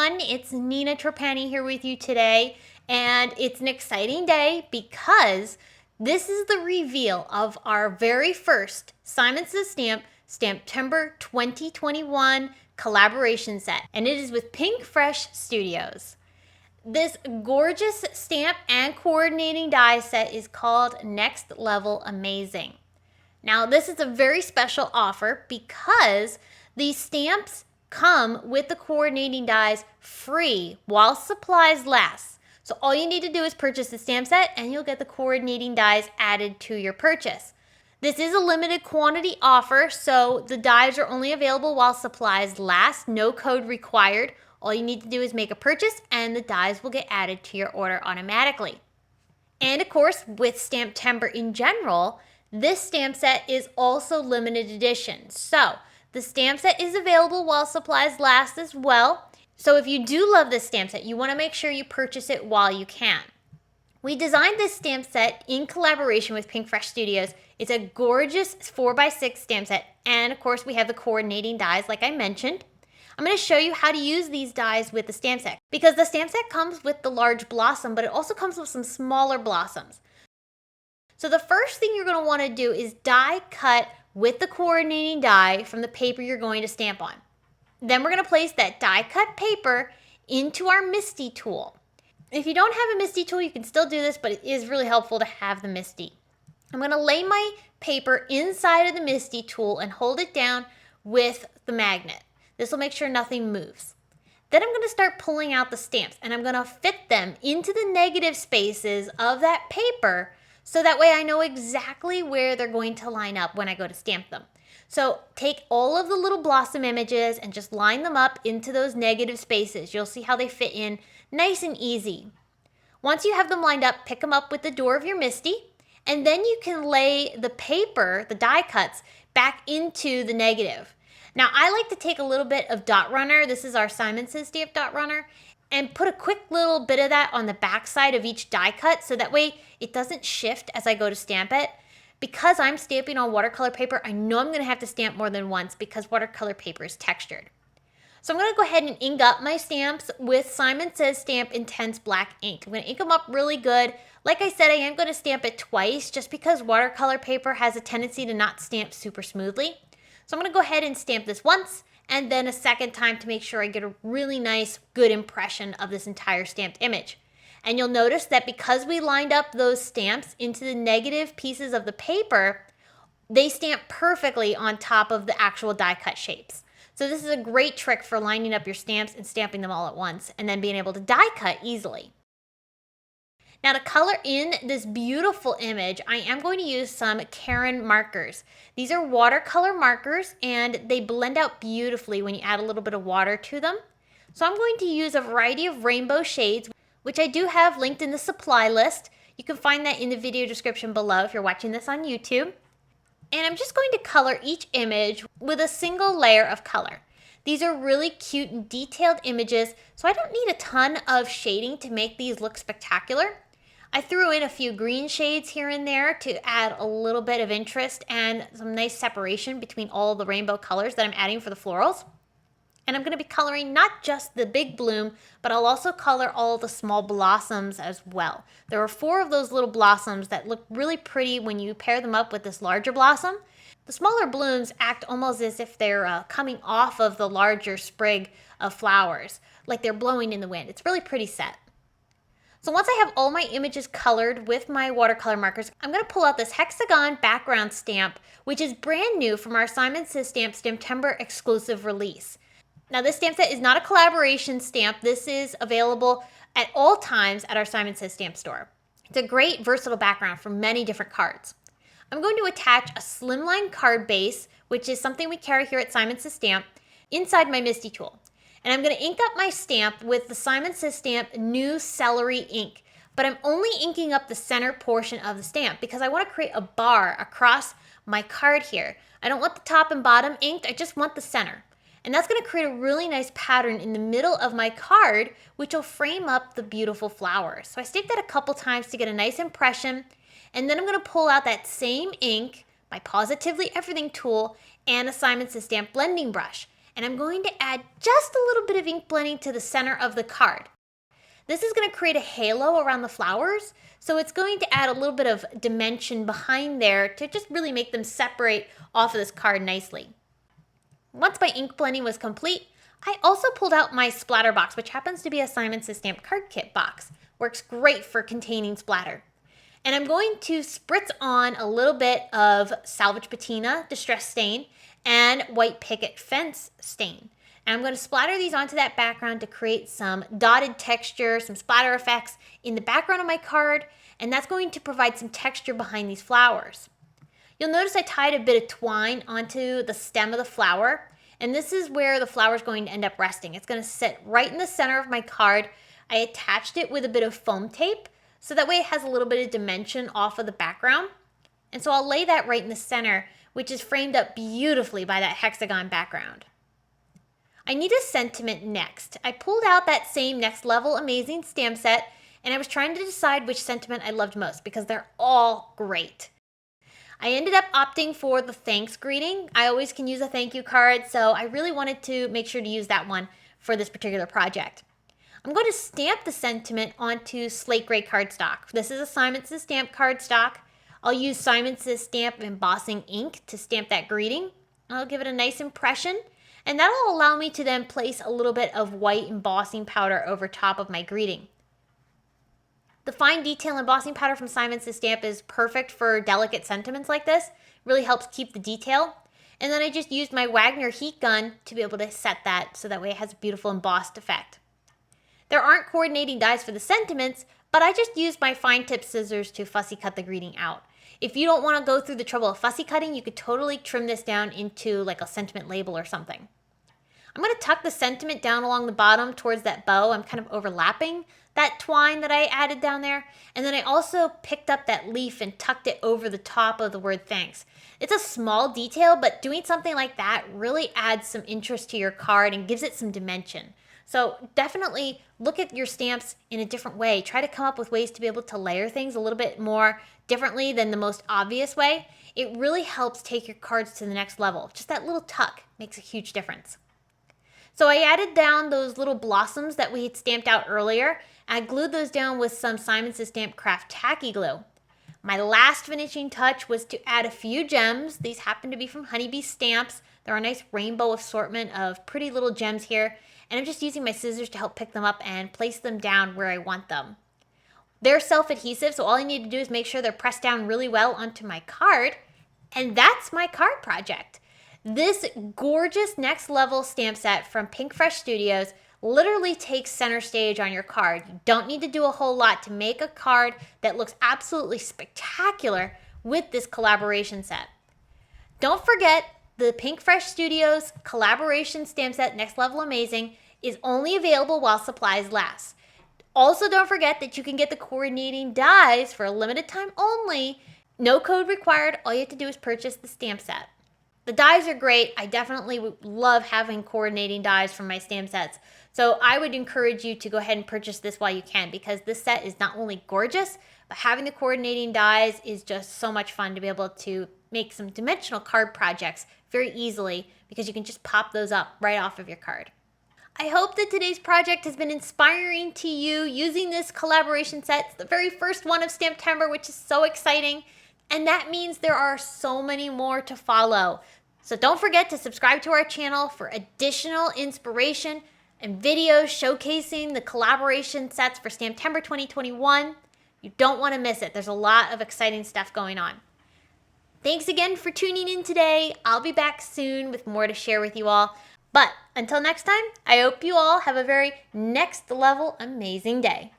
everyone, it's Nina Trapani here with you today, and it's an exciting day because this is the reveal of our very first Simon Says Stamp STAMPtember 2021 collaboration set, and it is with Pinkfresh Studios. This gorgeous stamp and coordinating die set is called Next Level Amazing. Now, this is a very special offer because these stamps come with the coordinating dies free while supplies last. So all you need to do is purchase the stamp set and you'll get the coordinating dies added to your purchase. This is a limited quantity offer, so the dies are only available while supplies last. No code required. All you need to do is make a purchase and the dies will get added to your order automatically. And of course, with STAMPtember in general, this stamp set is also limited edition. So the stamp set is available while supplies last as well. So if you do love this stamp set, you want to make sure you purchase it while you can. We designed this stamp set in collaboration with Pinkfresh Studios. It's a gorgeous 4x6 stamp set. And of course, we have the coordinating dies like I mentioned. I'm going to show you how to use these dies with the stamp set because the stamp set comes with the large blossom, but it also comes with some smaller blossoms. So the first thing you're going to want to do is die cut with the coordinating die from the paper you're going to stamp on. Then we're going to place that die cut paper into our MISTI tool. If you don't have a MISTI tool, you can still do this, but it is really helpful to have the MISTI. I'm going to lay my paper inside of the MISTI tool and hold it down with the magnet. This will make sure nothing moves. Then I'm going to start pulling out the stamps and I'm going to fit them into the negative spaces of that paper so that way I know exactly where they're going to line up when I go to stamp them. So take all of the little blossom images and just line them up into those negative spaces. You'll see how they fit in nice and easy. Once you have them lined up, pick them up with the door of your MISTI, and then you can lay the paper, the die cuts, back into the negative. Now I like to take a little bit of dot runner, this is our Simon Says Stamp dot runner, and put a quick little bit of that on the back side of each die cut so that way it doesn't shift as I go to stamp it. Because I'm stamping on watercolor paper, I know I'm going to have to stamp more than once because watercolor paper is textured. So I'm going to go ahead and ink up my stamps with Simon Says Stamp Intense Black ink. I'm going to ink them up really good. Like I said, I am going to stamp it twice just because watercolor paper has a tendency to not stamp super smoothly. So I'm going to go ahead and stamp this once and then a second time to make sure I get a really nice, good impression of this entire stamped image. And you'll notice that because we lined up those stamps into the negative pieces of the paper, they stamp perfectly on top of the actual die cut shapes. So this is a great trick for lining up your stamps and stamping them all at once and then being able to die cut easily. Now to color in this beautiful image, I am going to use some Karen markers. These are watercolor markers and they blend out beautifully when you add a little bit of water to them. So I'm going to use a variety of rainbow shades, which I do have linked in the supply list. You can find that in the video description below if you're watching this on YouTube. And I'm just going to color each image with a single layer of color. These are really cute and detailed images, so I don't need a ton of shading to make these look spectacular. I threw in a few green shades here and there to add a little bit of interest and some nice separation between all the rainbow colors that I'm adding for the florals. And I'm going to be coloring not just the big bloom, but I'll also color all the small blossoms as well. There are 4 of those little blossoms that look really pretty when you pair them up with this larger blossom. The smaller blooms act almost as if they're coming off of the larger sprig of flowers, like they're blowing in the wind. It's really pretty set. So once I have all my images colored with my watercolor markers, I'm going to pull out this HEXAGON background stamp, which is brand new from our Simon Says Stamp STAMPtember exclusive release. Now this stamp set is not a collaboration stamp. This is available at all times at our Simon Says Stamp store. It's a great versatile background for many different cards. I'm going to attach a Slimline card base, which is something we carry here at Simon Says Stamp, inside my MISTI tool. And I'm going to ink up my stamp with the Simon Says Stamp new CELERY ink. But I'm only inking up the center portion of the stamp because I want to create a bar across my card here. I don't want the top and bottom inked, I just want the center. And that's going to create a really nice pattern in the middle of my card, which will frame up the beautiful flowers. So I stamped that a couple times to get a nice impression. And then I'm going to pull out that same ink, my Pawsitively Everything tool, and a Simon Says Stamp blending brush. and I'm going to add just a little bit of ink blending to the center of the card. This is going to create a halo around the flowers, so it's going to add a little bit of dimension behind there to just really make them separate off of this card nicely. Once my ink blending was complete, I also pulled out my splatter box, which happens to be a Simon Says Stamp card kit box. Works great for containing splatter. And I'm going to spritz on a little bit of Salvaged Patina Distress Stain and White Picket Fence Stain. And I'm going to splatter these onto that background to create some dotted texture, some splatter effects in the background of my card, and that's going to provide some texture behind these flowers. You'll notice I tied a bit of twine onto the stem of the flower, and this is where the flower is going to end up resting. It's going to sit right in the center of my card. I attached it with a bit of foam tape, so that way it has a little bit of dimension off of the background. And so I'll lay that right in the center, which is framed up beautifully by that hexagon background. I need a sentiment next. I pulled out that same Next Level Amazing stamp set, and I was trying to decide which sentiment I loved most because they're all great. I ended up opting for the thanks greeting. I always can use a thank you card, so I really wanted to make sure to use that one for this particular project. I'm going to stamp the sentiment onto slate gray cardstock. This is a Simon Says Stamp cardstock. I'll use Simon Says Stamp embossing ink to stamp that greeting. I'll give it a nice impression, and that'll allow me to then place a little bit of white embossing powder over top of my greeting. The fine detail embossing powder from Simon Says Stamp is perfect for delicate sentiments like this. It really helps keep the detail. And then I just used my Wagner heat gun to be able to set that so that way it has a beautiful embossed effect. There aren't coordinating dies for the sentiments, but I just used my fine tip scissors to fussy cut the greeting out. If you don't want to go through the trouble of fussy cutting, you could totally trim this down into like a sentiment label or something. I'm going to tuck the sentiment down along the bottom towards that bow. I'm kind of overlapping that twine that I added down there. And then I also picked up that leaf and tucked it over the top of the word thanks. It's a small detail, but doing something like that really adds some interest to your card and gives it some dimension. So definitely look at your stamps in a different way. Try to come up with ways to be able to layer things a little bit more differently than the most obvious way. It really helps take your cards to the next level. Just that little tuck makes a huge difference. So I added down those little blossoms that we had stamped out earlier. I glued those down with some Simon Says Stamp Craft Tacky Glue. My last finishing touch was to add a few gems. These happen to be from Honeybee Stamps. They're a nice rainbow assortment of pretty little gems here. And I'm just using my scissors to help pick them up and place them down where I want them. They're self-adhesive, so all I need to do is make sure they're pressed down really well onto my card. And that's my card project. This gorgeous Next Level stamp set from Pinkfresh Studios literally takes center stage on your card. You don't need to do a whole lot to make a card that looks absolutely spectacular with this collaboration set. Don't forget, the Pinkfresh Studios collaboration stamp set Next Level Amazing is only available while supplies last. Also, don't forget that you can get the coordinating dies for a limited time only. No code required. All you have to do is purchase the stamp set. The dies are great. I definitely love having coordinating dies from my stamp sets. So I would encourage you to go ahead and purchase this while you can, because this set is not only gorgeous, but having the coordinating dies is just so much fun to be able to make some dimensional card projects very easily, because you can just pop those up right off of your card. I hope that today's project has been inspiring to you using this collaboration set. It's the very first one of STAMPtember, which is so exciting. And that means there are so many more to follow. So don't forget to subscribe to our channel for additional inspiration and videos showcasing the collaboration sets for STAMPtember 2021. You don't want to miss it. There's a lot of exciting stuff going on. Thanks again for tuning in today. I'll be back soon with more to share with you all. But until next time, I hope you all have a very next level amazing day.